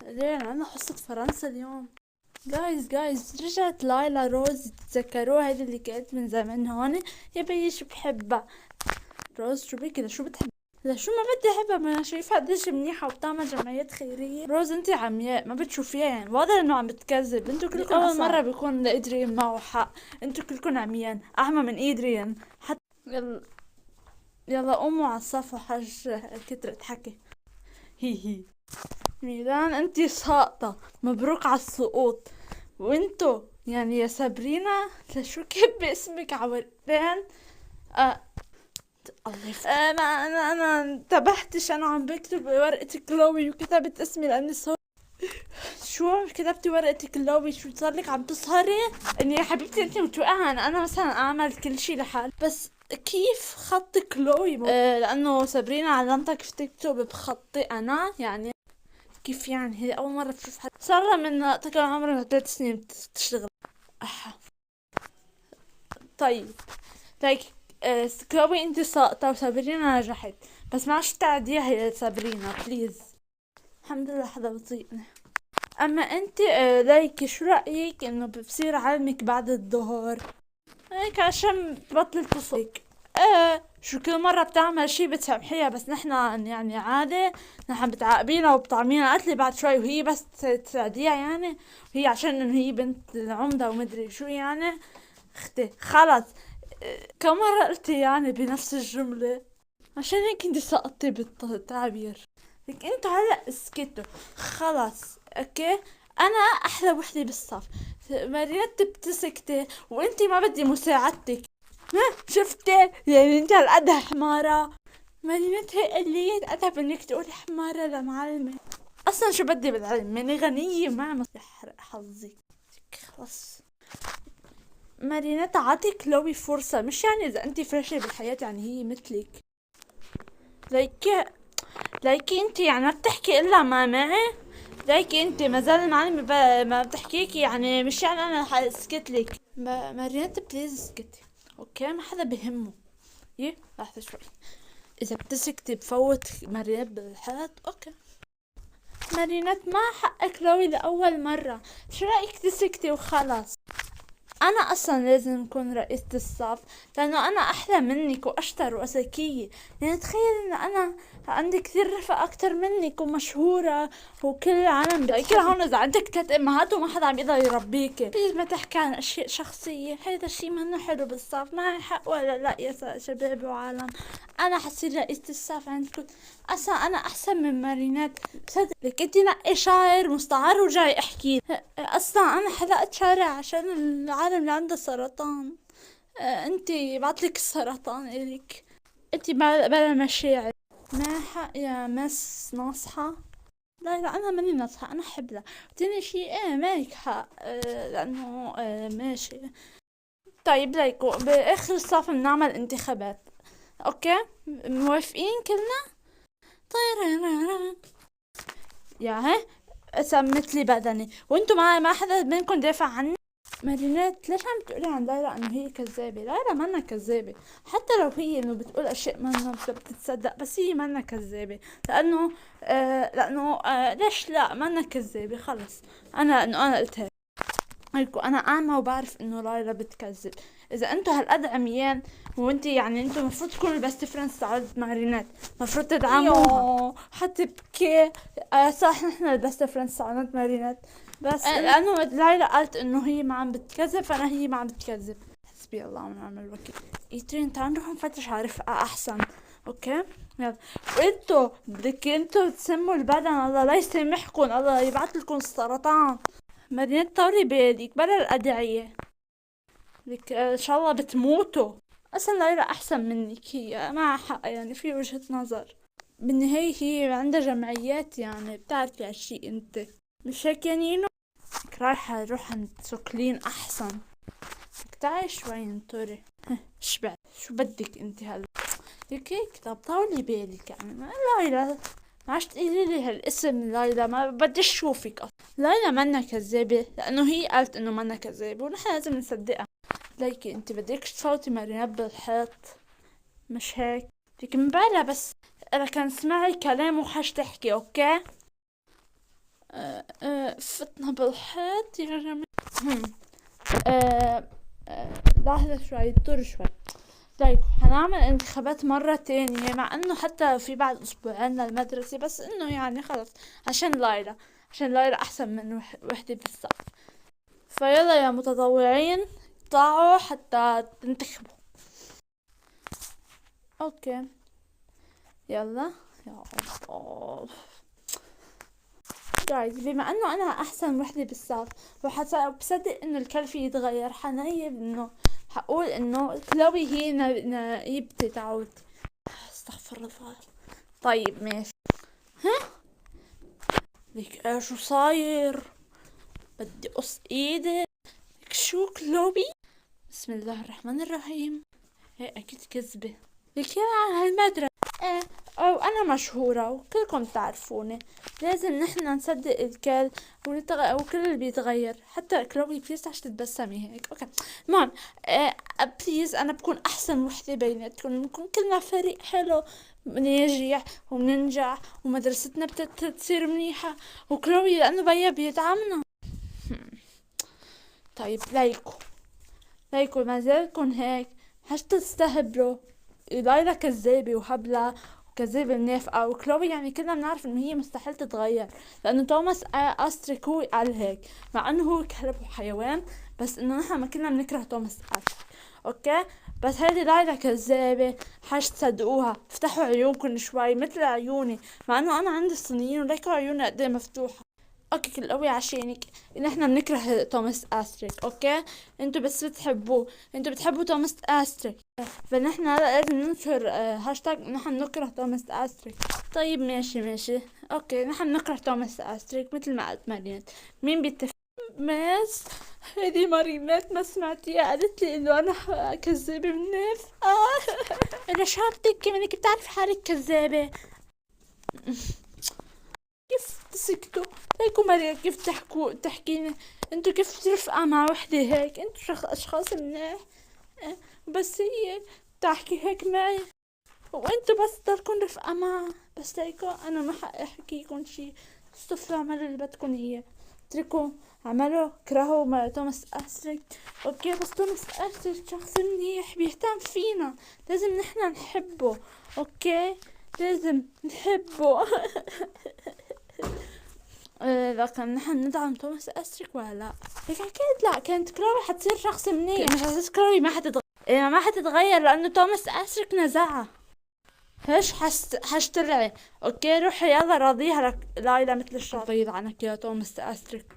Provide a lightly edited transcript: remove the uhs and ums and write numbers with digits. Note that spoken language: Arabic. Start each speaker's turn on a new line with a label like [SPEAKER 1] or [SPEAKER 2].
[SPEAKER 1] ليه عنا حصة فرنسا اليوم؟ جايز رجعت لايلا روز، تتذكروها هذي اللي كانت من زمان هون؟ يا بيي شو بحبها روز. شو بك شو بتحب؟ لا شو ما بدي احبها، ما انا شايفها قديش منيحة وبتعمل جمعيات خيرية. روز انتي عمياء ما بتشوفيها، يعني واضح انه عم بتكذب. انتو كلكم اول مرة بيكون لادريان معه حق، انتو كلكم عميان اعمى من ادريان حتى. يلا يلا قوموا على الصف وحج كترة حكي. هي ميلان انتي ساقطة، مبروك على السقوط. وانتو يعني يا سابرينا لشو كب اسمك عورتين؟ آه الله يفتح. انا انتبهتش، انا عم بكتب ورقة كلوي وكتبت اسمي لاني صار. شو كتبتي ورقة كلوي؟ شو صار لك عم تسهري؟ اني يا حبيبتي انتي متوقعة انا مثلا اعمل كل شي لحال، بس كيف خط كلوي لانه سابرينا علمتها كيف تكتب بخطي انا يعني. كيف يعني؟ هي اول مرة بشوف حد صار لها من تقريبا عمرها 3 سنين بتشتغل. أح. طيب لايك كلوي انت ساقطة وسابرينا نجحت، بس ما عادش تعديها يا سابرينا بليز. الحمد لله حدا بطيقني. اما انت لايك شو رأيك انه بصير علمك بعد الظهر هيك عشان تبطل تصيك؟ شو كل مرة بتعمل شي بتسامحيها، بس نحنا يعني عادي نحن بتعاقبينا وبطعمينا قتلي بعد شوي وهي بس تساعديها يعني؟ وهي عشان انه هي بنت العمدة ومدري شو يعني؟ اختي خلص. كم مرة قلتي يعني بنفس الجملة؟ عشان هيك انتي سقطتي بالتعبير. لك انتوا هلا اسكتوا خلص اوكي. انا احلى وحدة بالصف، مريت بتسكتي وانتي ما بدي مساعدتك. ها شفتي يعني انت هالقد حمارة؟ مريت هي قلية ادب انك تقولي حمارة لمعلمة. اصلا شو بدي بالعلم، ماني غنية ما يحرق حظي. خلص مارينيتا عطي كلوي فرصة، مش يعني اذا انتي فرشة بالحياة يعني هي مثلك. لايك انتي يعني ما بتحكي الا ما معي. لايك انتي ما زال المعلمة ما بتحكيكي يعني، مش يعني انا حاسكت لك. مارينيتا بليز اسكتي اوكي، ما حدا بهمه. لحظة شوي، اذا بتسكتي بفوت مارينيت بالحيط اوكي. مارينيت ما حقك كلوي لاول مرة، شو رايك تسكتي وخلاص؟ انا اصلا لازم اكون رئيسة الصف لانه انا احلى منك واشطر وذكية. يعني تخيل ان انا عندي كثير رفقة اكتر منك ومشهورة وكل العالم بتحكي هون اذا عندك 3 امهات وما حدا عم يقدر يربيك. بليز ما تحكي عن اشياء شخصية، هيدا الشي منه حلو بالصف. معي حق ولا لا يا شباب وعالم؟ انا حصير رئيسة الصف عندكم. اصلا انا احسن من مارينات بصدق. لك انتي نقي شاعر مستعار وجاي احكي. اصلا انا حلقت شعري عشان العالم اللي عنده سرطان. انتي بعتلك السرطان الك. انتي بلا مشاعر. ما حق يا مس ناصحة. لا انا ماني ناصحة، انا حبلة. تاني شي مالك حق لانه ماشي. طيب ليكو باخر الصف بنعمل انتخابات اوكي؟ موافقين كلنا؟ طيران يا هي سمت لي بدني وانتو ما حدا منكم دافع عني. مارينات ليش عم تقولي عن ليلى انه هي كذابة؟ ليلى منا كذابة، حتى لو هي انه بتقول اشياء ما بتتصدق، بس هي منا كذابة لانه ليش لا منا كذابة خلص. انا قلت هيك. هيكو انا اعمى وبعرف انه ليلى بتكذب. اذا انتو هالقد عميان وانتي يعني انتو المفروض تكونوا البست فريندز تاعت مارينات، المفروض تدعموها. حتبكي. صح نحن البست فريندز تاعت مارينات، بس لانه ليلى قالت انه هي ما عم بتكذب فانا هي ما عم بتكذب. حسبي الله ونعم الوكيل. ايترين تعالوا نروح نفتش على رفقة احسن اوكي؟ يلا. وانتو بدك انتو تسموا البدن الله لا يسامحكم، الله يبعث لكم السرطان. مدينة طوري بالك بلا الأدعية. لك إن شاء الله بتموتوا. أصلا ليلى أحسن منك، هي معها حق يعني في وجهة نظر. بالنهاية هي عندها جمعيات يعني بتعرفي هالشي انت، مش هيك يا نينو؟ لك رايحة نروح عند سوكلين أحسن. لك تعي شوي انطري. شبعت شو بدك انت هلا؟ لك هيك طب طولي بالك يعني ما ليلى ما عادش تقولي لي هالاسم ليلى، ما بدي اشوفك اصلا. ليلى منا كذابة لانه هي قالت انه منا كذابة ونحن لازم نصدقها. ليكي انت بدكش تفوتي مريم بالحيط، مش هيك؟ لكن مبالة بس انا كان سمعي كلام وحش تحكي اوكي؟ فتنا بالحيط يا جماعة. لحظة شوي دور شوي. طيب هنعمل انتخابات مرة تانية، مع انه حتى في بعد اسبوعين المدرسة، بس انه يعني خلص عشان لايلة، عشان لايلة احسن من وحدة بالصف. فيلا يا متطوعين طلعوا حتى تنتخبوا. اوكي يلا. يا الله جايز، بما انه انا احسن وحدة بالصف بصدق انه الكل يتغير، حنيب انه حقول انه كلوي هي نايبتي تعودي. استغفر الله. طيب ماشي. ها ليك ايه شو صاير؟ بدي اقص ايدي. لك شو كلوبي؟ بسم الله الرحمن الرحيم. هي اكيد كذبة. لك يا هالمدرسة. ايه او انا مشهورة وكلكم تعرفوني، لازم نحنا نصدق الكل وكل اللي بيتغير. حتى كلوبي بليز تعش تتبسمي هيك. اوكي المهم بليز انا بكون احسن وحدة بيناتكم، بنكون كلنا فريق حلو، بننجح وبننجح ومدرستنا بتصير منيحة، وكلوبي لانه بيا بيدعمنا. طيب ليكو ما زالكن هيك، هش تستهبلوا. لايلا كذابة وهبلة وكذابة منافقة، وكلوي يعني كلنا بنعرف انه هي مستحيل تتغير، لانه توماس استريك هو قال هيك، مع انه هو كلب وحيوان، بس انه نحن ما كنا بنكره توماس استريك. اوكي بس هيدي لايلا كذابة، حاج تصدقوها. افتحوا عيونكم شوي مثل عيوني، مع انه انا عندي صينيين وليكوا عيوني قد ايه مفتوحة. اوكي كل قوي عشانك ان احنا بنكره توماس استريك. اوكي انتوا بس بتحبوه، انتوا بتحبوا توماس استريك، فنحن هلا لازم ننشر هاشتاج نحن نكره توماس استريك. طيب ماشي. اوكي نحن نكره توماس استريك مثل ما قلت مارينات. مين بيتفق؟ ماس هذه مارينات ما سمعتيها قالت لي انه انا كذابة مناف. انا شو عم تحكي منك بتعرف حالك كذابة؟ كيف تسكتوا؟ هيكو مريم كيف تحكيني؟ انتو كيف ترفقا مع وحدة هيك؟ انتو اشخاص منيح، بس هي تحكي هيك معي، وانتو بس ضلكن رفقا معها. بس هيكو انا ما حق احكيكن شي. استفلوا اعملوا اللي بدكن اياه، اتركوا عملوا كرهوا مع توماس استريك. اوكي بس توماس استريك شخص منيح بيهتم فينا، لازم نحنا نحبه. اوكي لازم نحبه. لكن نحن ندعم توماس استريك ولا لا؟ لك اكيد لا، كانت كلوي حتصير شخص منيح. مش اساس كلوي ما حتتغير، ما حتتغير لانه توماس استريك نزعها. هش حشتلعي. اوكي روحي يلا راضيها لك لايلا مثل الشاطر. بيض عنك يا توماس استريك.